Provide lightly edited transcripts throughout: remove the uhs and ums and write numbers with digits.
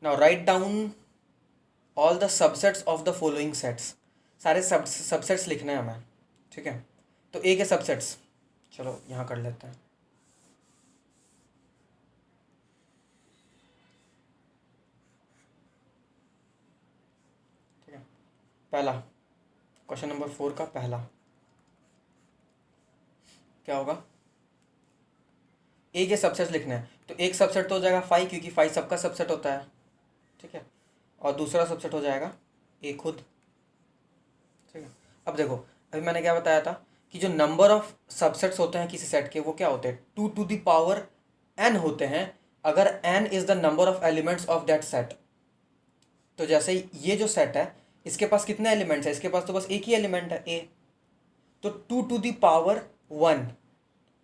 Now write down all the subsets of the following sets. सारे subsets लिखने हैं हमें, ठीक है। तो ए के सबसेट्स, चलो यहाँ कर लेते हैं। ठीक है, पहला क्वेश्चन नंबर 4 का पहला क्या होगा, ए के सबसेट्स लिखने हैं। तो एक सबसेट तो हो जाएगा 5, क्योंकि 5 सबका सबसेट होता है, ठीक है। और दूसरा सबसेट हो जाएगा ए खुद, ठीक है। अब देखो, अभी मैंने क्या बताया था कि जो नंबर ऑफ सबसेट्स होते हैं किसी सेट के, वो क्या होते हैं, 2 to the power n होते हैं, अगर n is the number of elements of that set. तो जैसे ये जो सेट है, इसके पास कितने एलिमेंट्स है, इसके पास तो बस एक ही एलिमेंट है ए। तो 2 to the power 1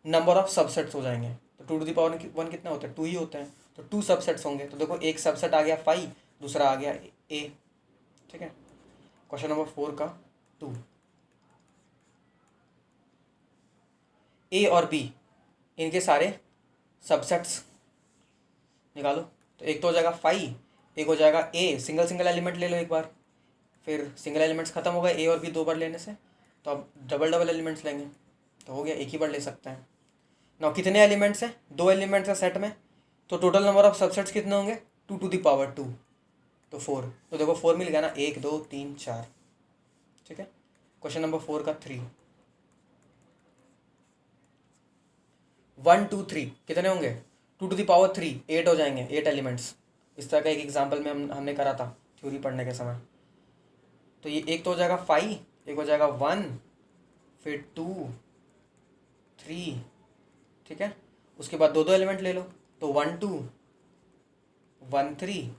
number of subsets हो जाएंगे। तो 2 to the power 1 कितने होते हैं, 2 ही होते हैं। तो 2 सबसेट्स होंगे। तो देखो, एक सबसेट आ गया 5, दूसरा आ गया ए, ठीक है। क्वेश्चन नंबर 4 का 2, ए और बी इनके सारे सबसेट्स निकालो। तो एक तो हो जाएगा 5, एक हो जाएगा ए, सिंगल सिंगल एलिमेंट ले लो एक बार, फिर सिंगल एलिमेंट्स खत्म हो गए ए और बी 2 बार लेने से, तो अब डबल डबल एलिमेंट्स लेंगे, तो हो गया, एक ही बार ले सकते हैं। ना कितने एलिमेंट्स हैं, 2 एलिमेंट्स हैं सेट में, तो टोटल नंबर ऑफ सबसेट्स कितने होंगे, 2 to the power 2, तो 4। तो देखो 4 मिल गया ना, 1 2 3 4, ठीक है। क्वेश्चन नंबर 4 का 3, 1 2 3 कितने होंगे, 2 to the power 3 8 हो जाएंगे, 8 एलिमेंट्स। इस तरह का एक एग्जाम्पल में हमने करा था थ्योरी पढ़ने के समय। तो ये एक तो हो जाएगा 5, एक हो जाएगा 1, फिर 2 3, ठीक है। उसके बाद दो दो एलिमेंट ले लो, तो 1 2 1 3,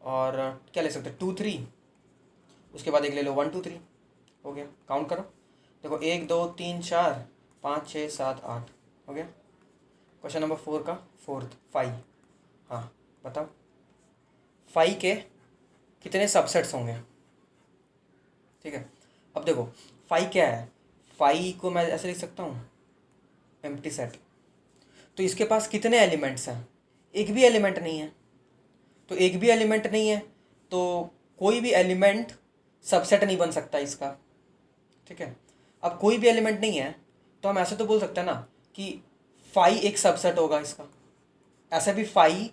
और क्या ले सकते हैं 2 3, उसके बाद एक ले लो 1 2 3, हो गया। काउंट करो, देखो 1 2 3 4 5 6 7 8, हो गया। क्वेश्चन नंबर 4 का 4th 5, हाँ बताओ 5 के कितने सबसेट्स होंगे, ठीक है। अब देखो 5 क्या है, 5 को मैं ऐसे लिख सकता हूँ, एम्प्टी सेट। तो इसके पास कितने एलिमेंट्स हैं, एक भी एलिमेंट नहीं है। तो एक भी एलिमेंट नहीं है, तो कोई भी एलिमेंट सबसेट नहीं बन सकता इसका, ठीक है। अब कोई भी एलिमेंट नहीं है, तो हम ऐसे तो बोल सकते हैं ना कि 5 एक सबसेट होगा इसका। ऐसे भी 5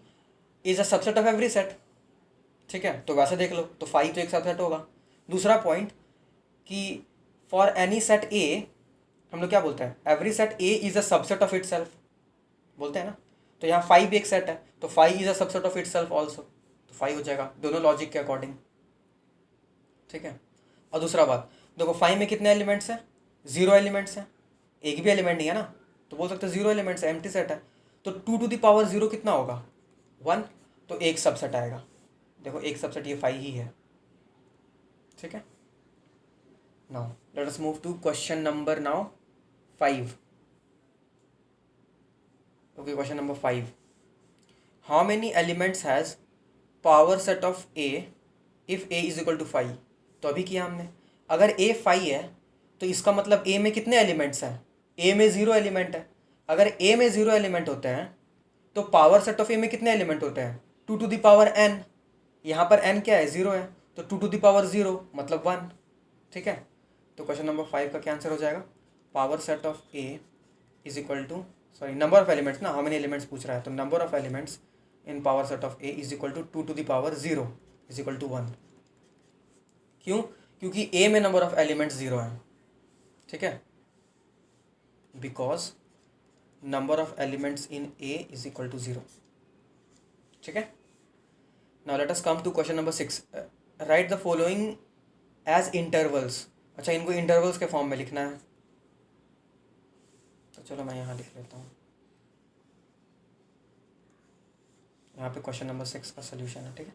is a subset of every set, ठीक है। तो वैसे देख लो, तो 5 तो एक सबसेट होगा। दूसरा पॉइंट कि फॉर एनी सेट ए हम लोग क्या बोलते हैं, every set A is a subset of it self, बोलते हैं ना। तो यहाँ 5 भी एक सेट है, तो 5 is a subset of it self also, तो 5 हो जाएगा दोनों लॉजिक के अकॉर्डिंग, ठीक है। और दूसरा बात, देखो 5 में कितने एलिमेंट्स हैं, 0 एलिमेंट्स हैं, एक भी एलिमेंट नहीं है ना, तो बोल सकते हैं 0 एलिमेंट्स है, एम्प्टी सेट है। तो 2 to the power 0 कितना होगा, 1, तो एक सबसेट आएगा। देखो एक सबसेट ये 5 ही है, ठीक है। Now let us move to question number now 5। Okay, question number 5, how many elements has power set of A if A is equal to 5। तो अभी किया हमने, अगर ए 5 है तो इसका मतलब ए में कितने एलिमेंट्स हैं, ए में 0 एलिमेंट है। अगर ए में 0 एलिमेंट होते हैं तो पावर सेट ऑफ ए में कितने एलिमेंट होते हैं, 2 to the power n। यहाँ पर n क्या है, 0 है, तो 2 to the power 0 मतलब 1, ठीक है। तो क्वेश्चन नंबर 5 का क्या आंसर हो जाएगा, power set of A is equal to, sorry number of elements ना, हाउ मेनी एलिमेंट्स पूछ रहा है, तो number of elements in power set of A is equal to 2 to the power 0 is equal to 1। क्यों, क्योंकि ए में number of elements 0 है, ठीक है, because number of elements in A is equal to 0, ठीक है। Now let us come to question number 6, write the following as intervals. अच्छा, इनको इंटरवल्स के फॉर्म में लिखना है, तो चलो मैं यहाँ लिख लेता हूँ। यहाँ पे क्वेश्चन नंबर 6 का सोल्यूशन है, ठीक है।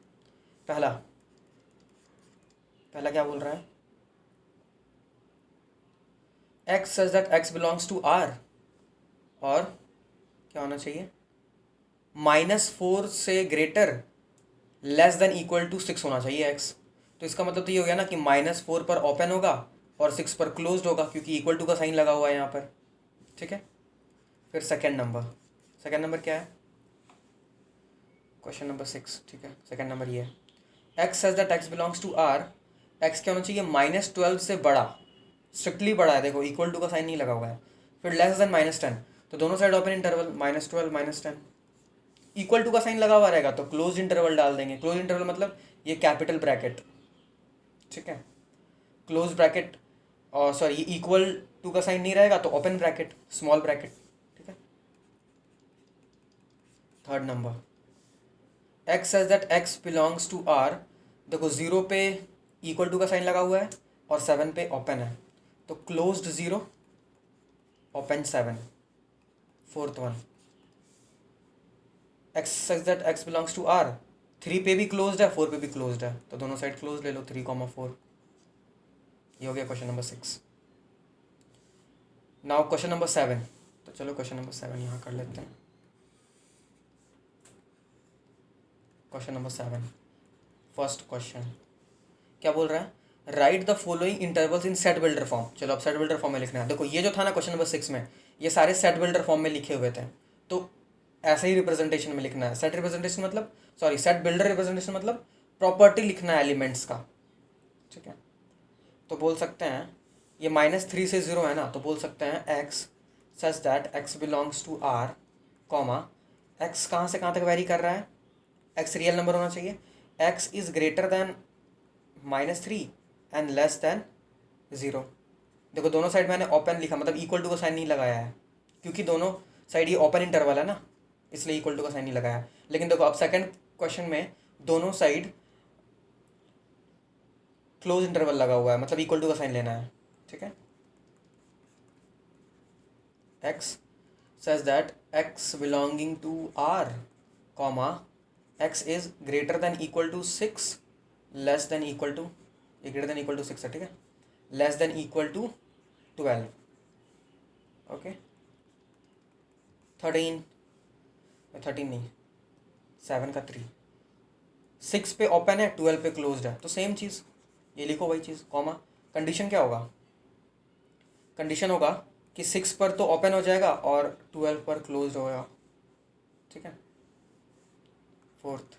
पहला क्या बोल रहा है, x such that x belongs to r, और क्या होना चाहिए, -4 से greater less than equal to 6 होना चाहिए x। तो इसका मतलब तो ये हो गया ना कि -4 पर ओपन होगा और 6 पर क्लोज्ड होगा, क्योंकि इक्वल टू का साइन लगा हुआ है यहाँ पर, ठीक है। फिर सेकेंड नंबर क्या है, क्वेश्चन नंबर 6, ठीक है, सेकंड नंबर ये है, x has that x belongs to R, x क्या होना चाहिए, -12 से बड़ा, स्ट्रिक्टली बड़ा है, देखो इक्वल टू का साइन नहीं लगा हुआ है, फिर लेस देन -10, तो दोनों side open interval, -12 -10, equal to का साइन लगा हुआ रहेगा तो क्लोज इंटरवल डाल देंगे, क्लोज इंटरवल मतलब ये कैपिटल ब्रैकेट, ठीक है, क्लोज ब्रैकेट, और सॉरी इक्वल टू का साइन नहीं रहेगा तो ओपन ब्रैकेट, स्मॉल ब्रैकेट, ठीक है। Third number, x as that x belongs to R, देखो 0 पे इक्वल टू का साइन लगा हुआ है और 7 पे ओपन है, तो closed 0 open 7, fourth one, x such that x belongs to R, 3 पे भी क्लोज्ड है 4 पे भी क्लोज्ड है, तो दोनों साइड क्लोज ले लो, 3, 4, ये हो गया question number 6। Now question number 7, तो चलो क्वेश्चन नंबर 7 यहाँ कर लेते हैं। क्वेश्चन नंबर 7, फर्स्ट क्वेश्चन क्या बोल रहा है, right the following intervals in set builder form. चलो अब सेट बिल्डर फॉर्म में लिखना है, देखो ये जो था ना क्वेश्चन नंबर 6 में, ये सारे सेट बिल्डर फॉर्म में लिखे हुए थे, तो ऐसे ही रिप्रेजेंटेशन में लिखना है। सेट रिप्रेजेंटेशन मतलब सॉरी सेट बिल्डर रिप्रेजेंटेशन मतलब प्रॉपर्टी लिखना है एलिमेंट्स का, ठीक है। तो बोल सकते हैं ये -3 से 0 है ना, तो बोल सकते हैं x such that x belongs to R, comma x कहाँ से कहाँ तक वेरी कर रहा है, एक्स रियल नंबर होना चाहिए, x is greater than -3 and less than 0। देखो दोनों साइड मैंने ओपन लिखा, मतलब इक्वल टू का साइन नहीं लगाया है, क्योंकि दोनों साइड ये ओपन इंटरवल है ना, इसलिए इक्वल टू का साइन नहीं लगाया। लेकिन देखो अब सेकंड क्वेश्चन में दोनों साइड क्लोज इंटरवल लगा हुआ है, मतलब इक्वल टू का साइन लेना है, ठीक है। X such that x belonging to R, comma x is greater than equal to 6 less than equal to, ये ग्रेटर देन इक्वल टू 6 है, ठीक है, less than equal to 12, okay. 13 नहीं, 7 का 3, 6 पे ओपन है 12 पे क्लोज्ड है, तो सेम चीज़ ये लिखो वही चीज़, कॉमा कंडीशन क्या होगा, कंडीशन होगा कि 6 पर तो ओपन हो जाएगा और 12 पर क्लोज्ड होगा, ठीक है। फोर्थ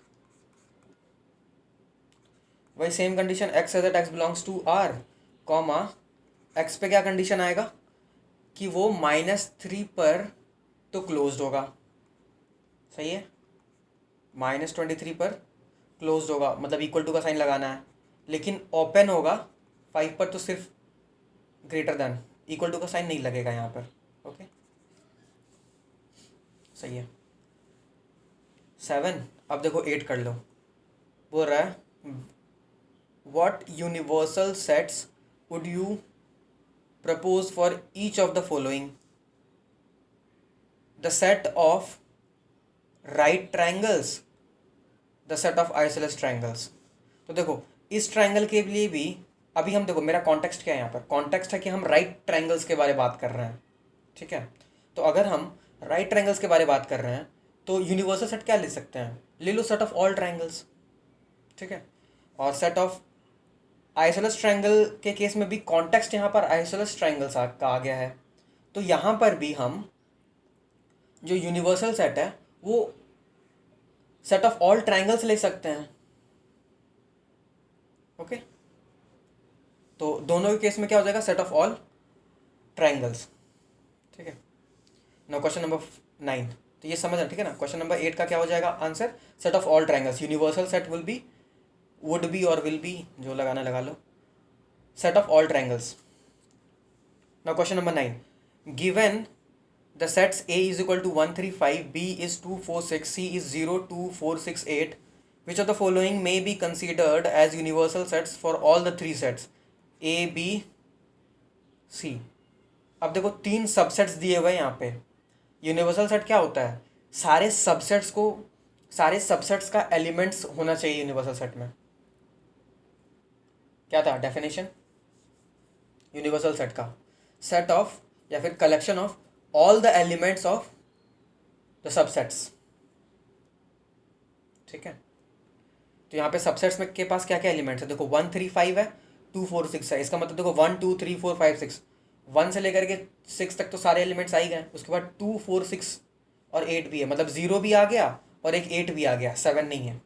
वही same condition, x as x belongs to R, comma x पे क्या कंडीशन आएगा कि वो -3 पर तो क्लोज्ड होगा, सही है, -23 पर क्लोज्ड होगा, मतलब इक्वल टू का साइन लगाना है, लेकिन ओपन होगा 5 पर तो सिर्फ ग्रेटर देन, इक्वल टू का साइन नहीं लगेगा यहाँ पर, ओके, सही है। 7, अब देखो 8 कर लो, बोल रहा है what universal sets would you propose for each of the following, the set of right triangles, the set of isosceles triangles। तो देखो इस ट्राइंगल के लिए भी अभी हम देखो, मेरा कॉन्टेक्स्ट क्या है यहाँ पर, कॉन्टेक्स्ट है कि हम राइट ट्राइंगल्स के बारे में बात कर रहे हैं, ठीक है। तो अगर हम राइट ट्राइंगल्स के बारे में बात कर रहे हैं तो यूनिवर्सल सेट क्या ले सकते हैं, ले लो सेट ऑफ ऑल ट्राइंगल्स, ठीक है। और सेट ऑफ आइसोसेलेस ट्रायंगल के केस में भी कॉन्टेक्स्ट यहाँ पर आइसोसेलेस ट्रायंगल्स का आ गया है, तो यहाँ पर भी हम जो यूनिवर्सल सेट है वो सेट ऑफ ऑल ट्रायंगल्स ले सकते हैं, ओके। तो दोनों के केस में क्या हो जाएगा, सेट ऑफ ऑल ट्रायंगल्स, ठीक है। नाउ क्वेश्चन नंबर 9, तो ये समझ, ठीक है ना। क्वेश्चन नंबर 8 का क्या हो जाएगा answer, set of all triangles, universal set will be, would be और विल बी, जो लगाना लगा लो, set of all triangles. Now question number 9, given the sets A is equal to 1 3 5, B is 2 4 6, C is 0 2 4 6 8, which of the following may be considered as universal sets for all the three sets A B C। अब देखो 3 subsets दिए हुए हैं यहाँ पे। Universal set क्या होता है, सारे सबसेट्स का एलिमेंट्स होना चाहिए यूनिवर्सल सेट में। क्या था डेफिनेशन यूनिवर्सल सेट का, सेट ऑफ या फिर collection of all the elements of the subsets, ठीक है। तो यहाँ पे सबसेट्स में के पास क्या क्या एलिमेंट्स है, देखो 1 3 5 है, 2 4 6 है, इसका मतलब देखो 1 2 3 4 5 6, 1 से लेकर के 6 तक तो सारे एलिमेंट्स आ ही गए, उसके बाद 2 4 6 और 8 भी है, मतलब 0 भी आ गया और एक 8 भी आ गया, 7 नहीं है।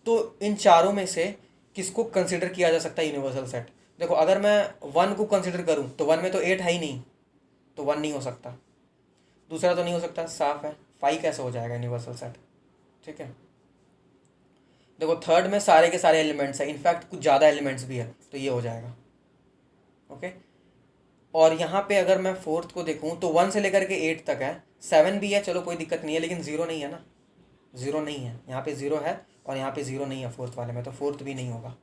तो इन चारों में से किसको कंसिडर किया जा सकता है यूनिवर्सल सेट? देखो अगर मैं 1 को कंसिडर करूं तो 1 में तो 8 है ही नहीं, तो 1 नहीं हो सकता। दूसरा तो नहीं हो सकता, साफ है। 5 कैसे हो जाएगा यूनिवर्सल सेट? ठीक है, देखो थर्ड में सारे के सारे एलिमेंट्स हैं, इनफैक्ट कुछ ज़्यादा एलिमेंट्स भी है, तो ये हो जाएगा। ओके, और यहाँ पे अगर मैं फोर्थ को देखूँ तो 1 से लेकर के 8 तक है, 7 भी है, चलो कोई दिक्कत नहीं है, लेकिन 0 नहीं है ना, 0 नहीं है, यहाँ पे 0 है और यहाँ पे 0 नहीं है फोर्थ वाले में, तो फोर्थ भी नहीं होगा।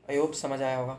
आई होप समझ आया होगा।